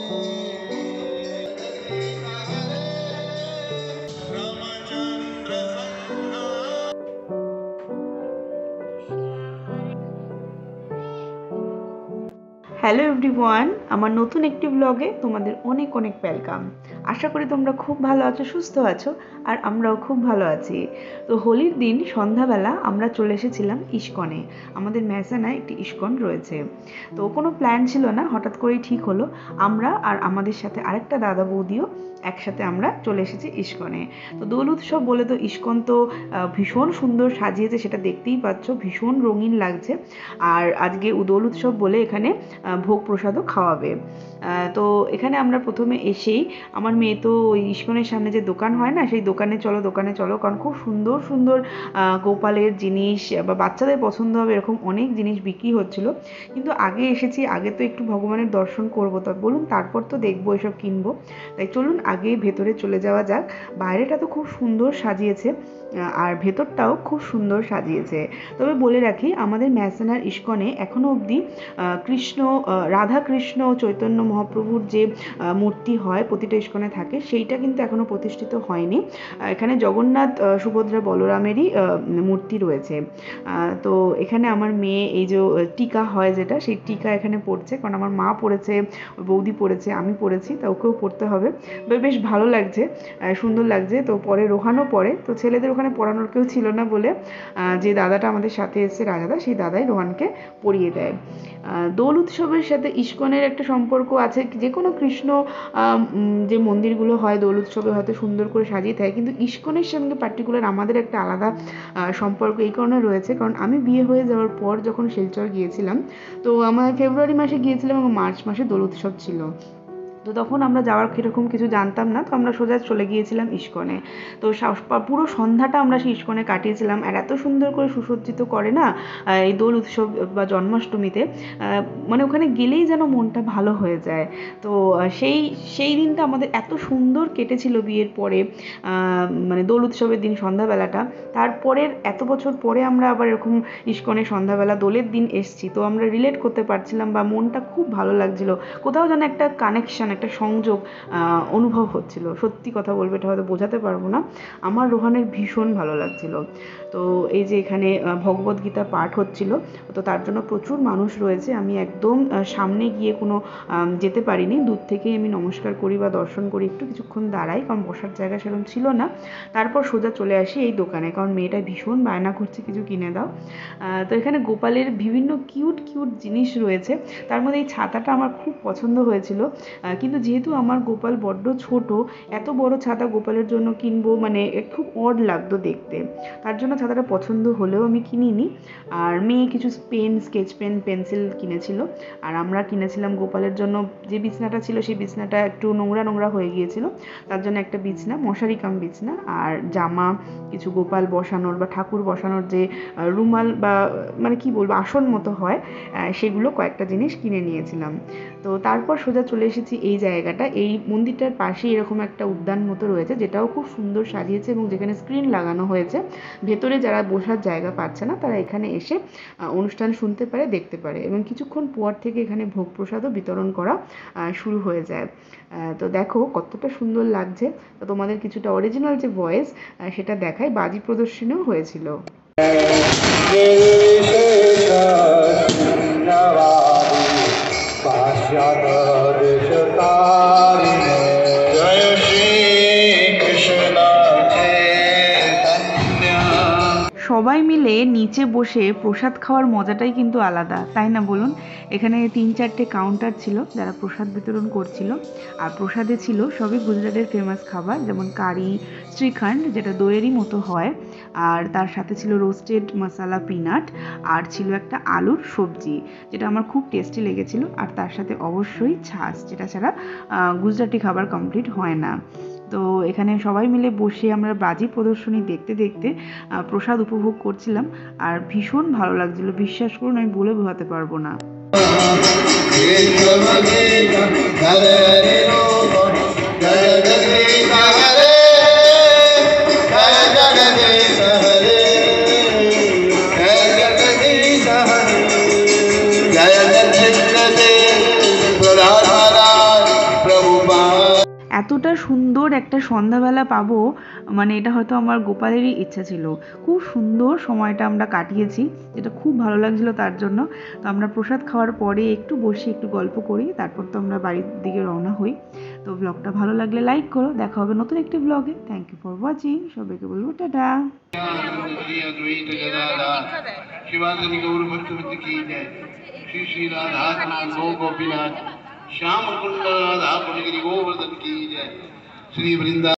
Hello everyone, আমার নতুন একটি ব্লগে তোমাদের অনেক অনেক ওয়েলকাম। আশা করি তোমরা খুব ভালো আছো, সুস্থ আছো, আর আমরাও খুব ভালো আছি। তো হোলির দিন সন্ধ্যাবেলা আমরা চলে এসেছিলাম ইস্কনে। আমাদের মেসানায় একটি ইস্কন রয়েছে। তো কোনো প্ল্যান ছিল না, হঠাৎ করেই ঠিক হলো। আমরা আর আমাদের সাথে আরেকটা দাদা বৌদিও একসাথে আমরা চলে এসেছি ইস্কনে। তো দোল উৎসব বলে তো ইস্কন তো ভীষণ সুন্দর সাজিয়েছে, সেটা দেখতেই পাচ্ছ, ভীষণ রঙিন লাগছে। আর আজকে দোল উৎসব বলে এখানে ভোগ প্রসাদও খাওয়াবে। তো এখানে আমরা প্রথমে এসেই আমার মেয়ে তো ওই ইস্কনের সামনে যে দোকান হয় না, সেই দোকানে চলো, কারণ খুব সুন্দর সুন্দর গোপালের জিনিস বা বাচ্চাদের পছন্দ হবে এরকম অনেক জিনিস বিক্রি হচ্ছিল। কিন্তু আগে এসেছি, আগে তো একটু ভগবানের দর্শন করবো, তা বলুন তারপর তো দেখবো এসব কিনবো। তাই চলুন আগে ভেতরে চলে যাওয়া যাক। বাইরেটা তো খুব সুন্দর সাজিয়েছে আর ভেতরটাও খুব সুন্দর সাজিয়েছে। তবে বলে রাখি, আমাদের মেসানার ইস্কনে এখনও অবধি রাধা কৃষ্ণ চৈতন্য মহাপ্রভুর যে মূর্তি হয় প্রতিটা ইস্কনে থাকে, সেইটা কিন্তু এখনও প্রতিষ্ঠিত হয়নি। এখানে জগন্নাথ সুভদ্রা বলরামেরই মূর্তি রয়েছে। তো এখানে আমার মেয়ে এই যে টিকা হয় যেটা, সেই টিকা এখানে পড়ছে, কারণ আমার মা পড়েছে, বৌদি পড়েছে, আমি পড়েছি, তা ওকেও পড়তে হবে। বেশ ভালো লাগছে, সুন্দর লাগছে। তো পরে রোহানও পড়ে, তো ছেলেদের ওখানে পড়ানোর কেউ ছিল না বলে যে দাদাটা আমাদের সাথে এসেছে, রাজাদা, সেই দাদাই রোহানকে পড়িয়ে দেয়। দোল উৎসবের সাথে ইস্কনের একটা সম্পর্ক আছে। যে কোনো কৃষ্ণ যে মন্দিরগুলো হয় দোল উৎসবে হয়তো সুন্দর করে সাজিয়ে থাকে, কিন্তু ইস্কনের সঙ্গে পার্টিকুলার আমাদের একটা আলাদা সম্পর্ক এই কারণে রয়েছে, কারণ আমি বিয়ে হয়ে যাওয়ার পর যখন শিলচর গিয়েছিলাম, তো আমার ফেব্রুয়ারি মাসে গিয়েছিলাম এবং মার্চ মাসে দোল উৎসব ছিল। তো তখন আমরা যাওয়ার কীরকম কিছু জানতাম না, তো আমরা সোজা চলে গিয়েছিলাম ইস্কনে। তো পুরো সন্ধ্যাটা আমরা সেই ইস্কনে কাটিয়েছিলাম। আর এত সুন্দর করে সুসজ্জিত করে না এই দোল উৎসব বা জন্মাষ্টমীতে, মানে ওখানে গেলেই যেন মনটা ভালো হয়ে যায়। তো সেই দিনটা আমাদের এত সুন্দর কেটেছিল বিয়ের পরে, মানে দোল উৎসবের দিন সন্ধ্যাবেলাটা। তারপরের এত বছর পরে আমরা আবার এরকম ইস্কনে সন্ধ্যাবেলা দোলের দিন এসছি, তো আমরা রিলেট করতে পারছিলাম বা মনটা খুব ভালো লাগছিল। কোথাও যেন একটা কানেকশন, একটা সংযোগ অনুভব হচ্ছিল। সত্যি কথা বলবে, এটা হয়তো বোঝাতে পারবো না, আমার রোহানের ভীষণ ভালো লাগছিল। তো এই যে এখানে ভগবদ্গীতা পাঠ হচ্ছিল, তো তার জন্য প্রচুর মানুষ রয়েছে। আমি একদম সামনে গিয়ে কোনো যেতে পারিনি, দূর থেকেই আমি নমস্কার করি বা দর্শন করি, একটু কিছুক্ষণ দাঁড়াই, কারণ বসার জায়গা সেরকম ছিল না। তারপর সোজা চলে আসি এই দোকানে, কারণ মেয়েটা ভীষণ বায়না করছে কিছু কিনে দাও। তো এখানে গোপালের বিভিন্ন কিউট জিনিস রয়েছে, তার মধ্যে এই ছাতাটা আমার খুব পছন্দ হয়েছিল। কিন্তু যেহেতু আমার গোপাল বড্ড ছোট, এত বড় ছাতা গোপালের জন্য কিনবো মানে খুব অড লাগতো দেখতে, তার জন্য ছাতাটা পছন্দ হলেও আমি কিনিনি। আর মেয়ে কিছু পেন, স্কেচ পেন, পেন্সিল কিনেছিল। আর আমরা কিনেছিলাম গোপালের জন্য যে বিছনাটা ছিল, সেই বিছনাটা একটু নোংরা হয়ে গিয়েছিল, তার জন্য একটা বিছনা, মশারি কাম বিছনা, আর জামা, কিছু গোপাল বসানোর বা ঠাকুর বসানোর যে রুমাল বা মানে কি বলবো আসন মতো হয়, সেগুলো কয়েকটা জিনিস কিনে নিয়েছিলাম। তো তারপর সোজা চলে এসেছি এই জায়গাটা। এই মন্দিরটার পাশেই এরকম একটা উদ্যান মতো রয়েছে, যেটাও খুব সুন্দর সাজিয়েছে এবং যেখানে স্ক্রিন লাগানো হয়েছে। ভেতরে যারা বসার জায়গা পাচ্ছে না, তারা এখানে এসে অনুষ্ঠান শুনতে পারে, দেখতে পারে, এবং কিছুক্ষণ পর থেকে এখানে ভোগ প্রসাদও বিতরণ করা শুরু হয়ে যায়। তো দেখো কতটা সুন্দর লাগছে। তো তোমাদের কিছুটা অরিজিনাল যে ভয়েস সেটা দেখায়, বাজি প্রদর্শনীও হয়েছিল। সবাই মিলে নিচে বসে প্রসাদ খাওয়ার মজাটাই কিন্তু আলাদা, তাই না বলুন? এখানে 3-4টে কাউন্টার ছিল যারা প্রসাদ বিতরণ করছিল। আর প্রসাদে ছিল সবই গুজরাটের ফেমাস খাবার, যেমন কারি, শ্রীখণ্ড, যেটা দইয়েরই মতো হয়, আর তার সাথে ছিল রোস্টেড মশালা পিনাট, আর ছিল একটা আলুর সবজি, যেটা আমার খুব টেস্টি লেগেছিল। আর তার সাথে অবশ্যই ছাঁচ, যেটা ছাড়া গুজরাটি খাবার কমপ্লিট হয় না। তো এখানে সবাই মিলে বসে আমরা বাজি প্রদর্শনী দেখতে দেখতে প্রসাদ উপভোগ করছিলাম, আর ভীষণ ভালো লাগছিল। বিশ্বাস করুন, আমি বলে বোঝাতে পারবো না। এতটা সুন্দর একটা সন্ধ্যাবেলা পাবো, মানে এটা হয়তো আমার গোপালেরই ইচ্ছা ছিল। খুব সুন্দর সময়টা আমরা কাটিয়েছি, যেটা খুব ভালো লাগছিল তার জন্য। তো আমরা প্রসাদ খাওয়ার পরে একটু বসে একটু গল্প করি, তারপর তো আমরা বাড়ির দিকে রওনা হই। তো ব্লগটা ভালো লাগলে লাইক করো, দেখা হবে নতুন একটি ব্লগে। থ্যাংক ইউ ফর ওয়াচিং, সবাইকে বলবো টাটা। शिवाजनी गौर भक्तवती की जय। श्री श्री राधा कांत गो गोपीनाथ श्याम कुंड राधा कुंड गिरि गोवर्धन की जय। श्री वृंदा